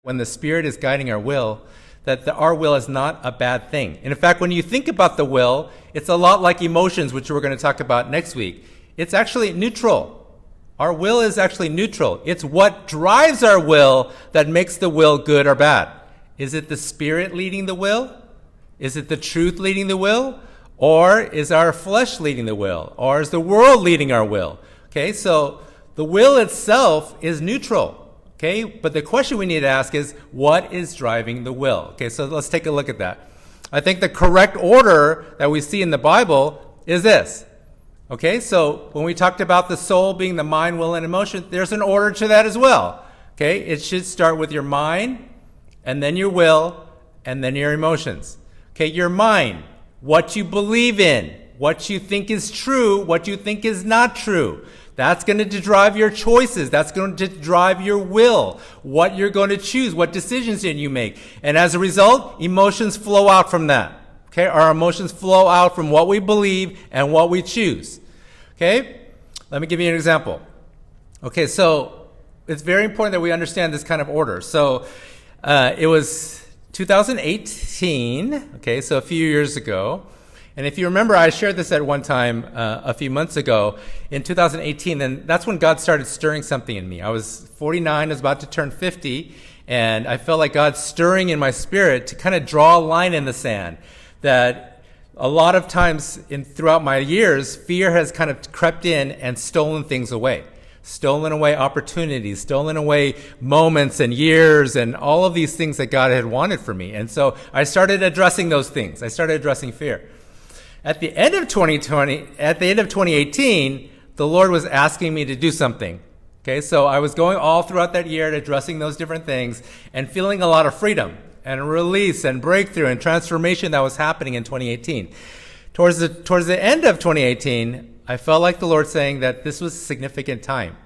when the Spirit is guiding our will, that our will is not a bad thing. And in fact, when you think about the will, it's a lot like emotions, which we're going to talk about next week. It's actually neutral. Our will is actually neutral. It's what drives our will that makes the will good or bad. Is it the Spirit leading the will? Is it the truth leading the will? Or is our flesh leading the will? Or is the world leading our will? Okay, so the will itself is neutral. Okay, but the question we need to ask is, what is driving the will? Okay, so let's take a look at that. I think the correct order that we see in the Bible is this. Okay, so when we talked about the soul being the mind, will, and emotion, there's an order to that as well. Okay, it should start with your mind, and then your will, and then your emotions. Okay, your mind, what you believe in, what you think is true, what you think is not true. That's going to drive your choices. That's going to drive your will, what you're going to choose, what decisions you make. And as a result, emotions flow out from that. Okay, our emotions flow out from what we believe and what we choose. Okay, let me give you an example. Okay, so it's very important that we understand this kind of order. So it was 2018, okay, so a few years ago. And if you remember, I shared this at one time a few months ago in 2018, and that's when God started stirring something in me. I was 49, I was about to turn 50, and I felt like God stirring in my spirit to kind of draw a line in the sand. That a lot of times throughout my years, fear has kind of crept in and stolen things away. Stolen away opportunities, stolen away moments and years and all of these things that God had wanted for me. And so I started addressing those things. I started addressing fear. At the end of 2018, the Lord was asking me to do something. Okay, so I was going all throughout that year addressing those different things and feeling a lot of freedom and release and breakthrough and transformation that was happening in 2018. Towards the end of 2018, I felt like the Lord saying that this was a significant time,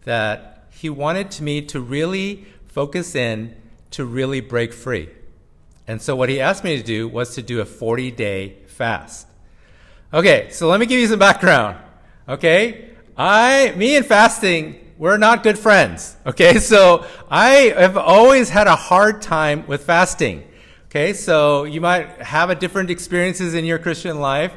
that He wanted me to really focus in to really break free. And so what He asked me to do was to do a 40-day fast. Okay, so let me give you some background. Okay, me and fasting, we're not good friends. Okay, so I have always had a hard time with fasting. Okay, so you might have different experiences in your Christian life,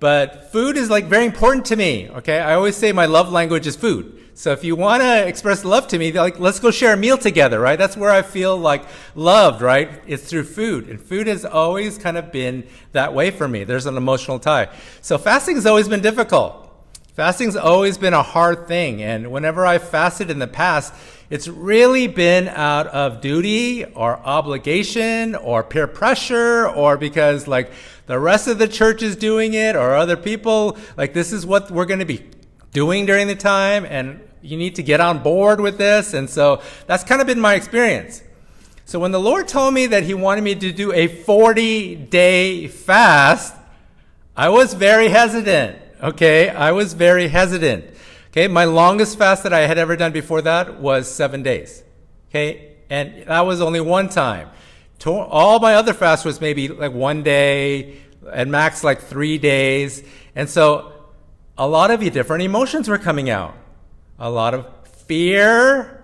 but food is like very important to me. Okay, I always say my love language is food. So if you want to express love to me, like, let's go share a meal together, right? That's where I feel like loved, right? It's through food. And food has always kind of been that way for me. There's an emotional tie. So fasting has always been difficult. Fasting's always been a hard thing. And whenever I've fasted in the past, it's really been out of duty or obligation or peer pressure or because like the rest of the church is doing it or other people, like this is what we're going to be doing during the time and you need to get on board with this. And so that's kind of been my experience. So when the Lord told me that He wanted me to do a 40-day fast, I was very hesitant. Okay, I was very hesitant. Okay, my longest fast that I had ever done before that was 7 days. Okay, and that was only one time. All my other fasts was maybe like 1 day, at max like 3 days. And so a lot of different emotions were coming out. A lot of fear,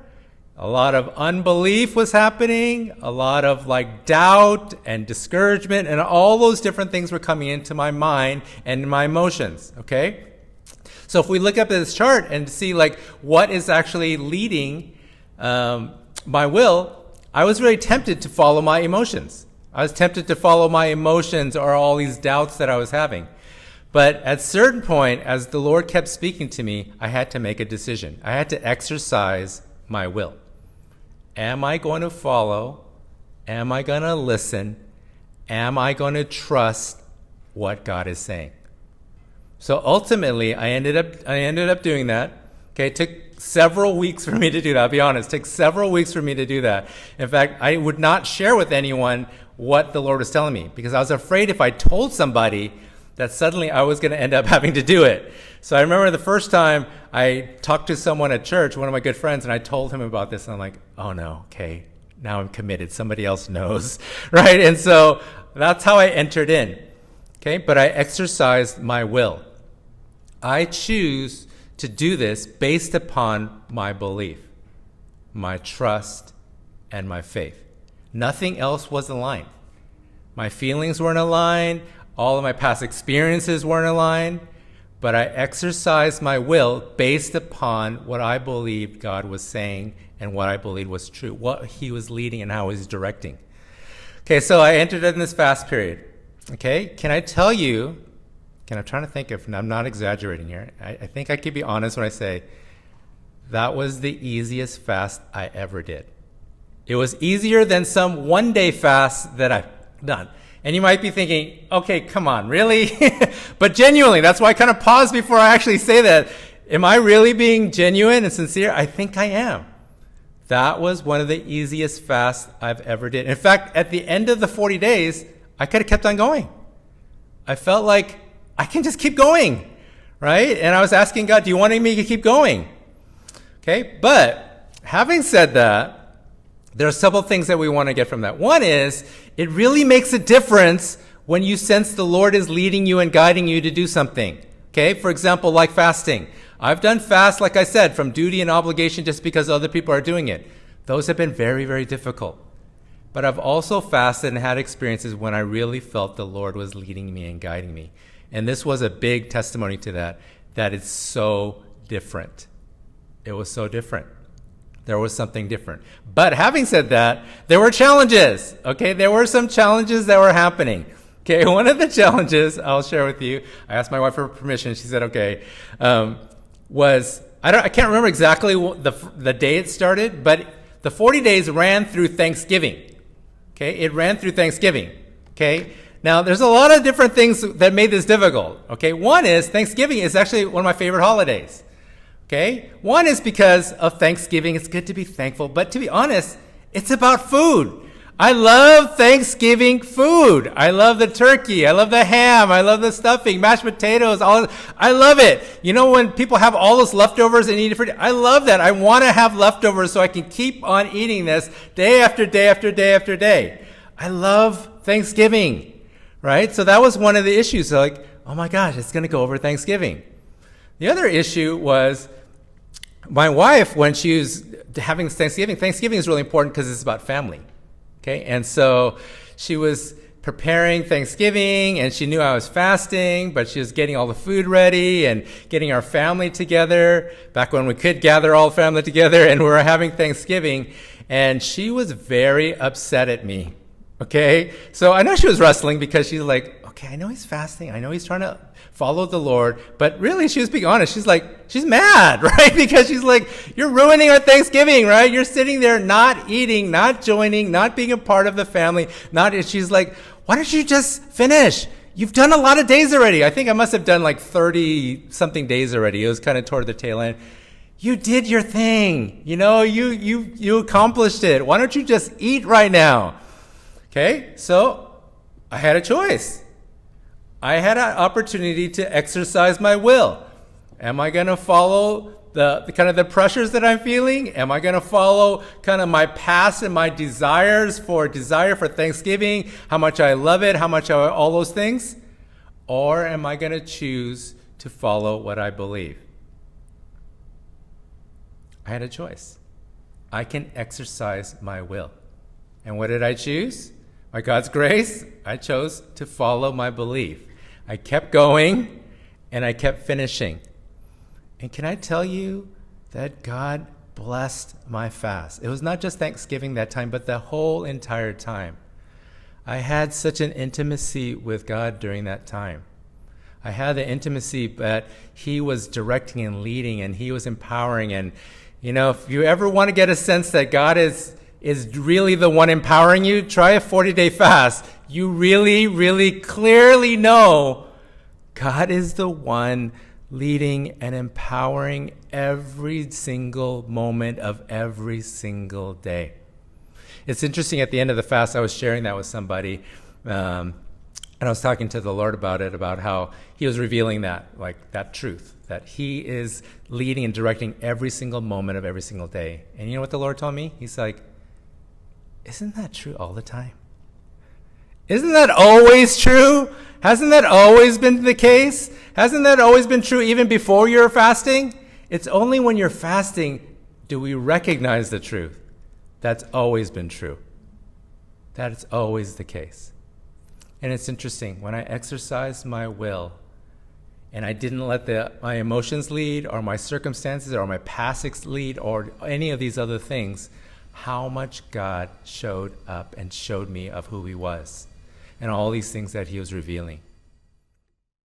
a lot of unbelief was happening, a lot of like doubt and discouragement, and all those different things were coming into my mind and my emotions, okay? So if we look up at this chart and see like what is actually leading my will, I was very tempted to follow my emotions. I was tempted to follow my emotions or all these doubts that I was having. But at a certain point, as the Lord kept speaking to me, I had to make a decision. I had to exercise my will. Am I going to follow? Am I going to listen? Am I going to trust what God is saying? So ultimately, I ended up doing that. Okay, it took several weeks for me to do that. I'll be honest, it took several weeks for me to do that. In fact, I would not share with anyone what the Lord was telling me because I was afraid if I told somebody that suddenly I was going to end up having to do it. So I remember the first time I talked to someone at church, one of my good friends, and I told him about this, and I'm like, oh no, okay, now I'm committed. Somebody else knows, right? And so that's how I entered in, okay? But I exercised my will. I choose to do this based upon my belief, my trust, and my faith. Nothing else was aligned. My feelings weren't aligned. All of my past experiences weren't aligned. But I exercised my will based upon what I believed God was saying and what I believed was true, what he was leading and how he was directing. Okay, so I entered in this fast period. Okay, can I tell you, I'm trying to think if I'm not exaggerating here. I think I can be honest when I say that was the easiest fast I ever did. It was easier than some one-day fasts that I've done. And you might be thinking, okay, come on, really? But genuinely, that's why I kind of paused before I actually say that. Am I really being genuine and sincere? I think I am. That was one of the easiest fasts I've ever did. In fact, at the end of the 40 days, I could have kept on going. I felt like I can just keep going, right? And I was asking God, do you want me to keep going? Okay, but having said that, there are several things that we want to get from that. One is, it really makes a difference when you sense the Lord is leading you and guiding you to do something. Okay, for example, like fasting. I've done fasts, like I said, from duty and obligation just because other people are doing it. Those have been very, very difficult. But I've also fasted and had experiences when I really felt the Lord was leading me and guiding me. And this was a big testimony to that it's so different. It was so different. There was something different. But having said that, there were challenges. Okay, there were some challenges that were happening. Okay, one of the challenges I'll share with you, I asked my wife for permission. She said, okay, was, I can't remember exactly the day it started, but the 40 days ran through Thanksgiving. Okay, it ran through Thanksgiving. Okay, now there's a lot of different things that made this difficult. Okay, one is Thanksgiving is actually one of my favorite holidays. Okay, one is because of Thanksgiving. It's good to be thankful, but to be honest, it's about food. I love Thanksgiving food. I love the turkey. I love the ham. I love the stuffing, mashed potatoes. I love it. You know, when people have all those leftovers and eat it for, I love that. I want to have leftovers so I can keep on eating this day after day after day after day. I love Thanksgiving, right? So that was one of the issues. So like, oh my gosh, it's going to go over Thanksgiving. The other issue was my wife, when she was having Thanksgiving is really important because it's about family. Okay, and so she was preparing Thanksgiving, and she knew I was fasting, but she was getting all the food ready and getting our family together, back when we could gather all the family together, and we were having Thanksgiving, and she was very upset at me. Okay, so I know she was wrestling because she's like, okay, I know he's fasting, I know he's trying to follow the Lord, but really, she was being honest. She's like, she's mad, right? Because she's like, you're ruining our Thanksgiving, right? You're sitting there not eating, not joining, not being a part of the family. She's like, why don't you just finish? You've done a lot of days already. I think I must have done like 30 something days already. It was kind of toward the tail end. You did your thing. You know, you accomplished it. Why don't you just eat right now? Okay, so I had a choice. I had an opportunity to exercise my will. Am I going to follow the kind of the pressures that I'm feeling? Am I going to follow kind of my past and my desire for Thanksgiving, how much I love it, all those things? Or am I going to choose to follow what I believe? I had a choice. I can exercise my will. And what did I choose? By God's grace, I chose to follow my belief. I kept going, and I kept finishing. And can I tell you that God blessed my fast? It was not just Thanksgiving that time, but the whole entire time. I had such an intimacy with God during that time. I had the intimacy that He was directing and leading, and He was empowering. And, you know, if you ever want to get a sense that God is really the one empowering you, try a 40-day fast. You really, really clearly know God is the one leading and empowering every single moment of every single day. It's interesting, at the end of the fast, I was sharing that with somebody, and I was talking to the Lord about it, about how He was revealing that truth, that He is leading and directing every single moment of every single day. And you know what the Lord told me? He's like, isn't that true all the time? Isn't that always true? Hasn't that always been the case? Hasn't that always been true even before you're fasting? It's only when you're fasting do we recognize the truth That's always been true. That is always the case. And it's interesting, when I exercised my will and I didn't let my emotions lead or my circumstances or my past lead or any of these other things, how much God showed up and showed me of who he was and all these things that he was revealing.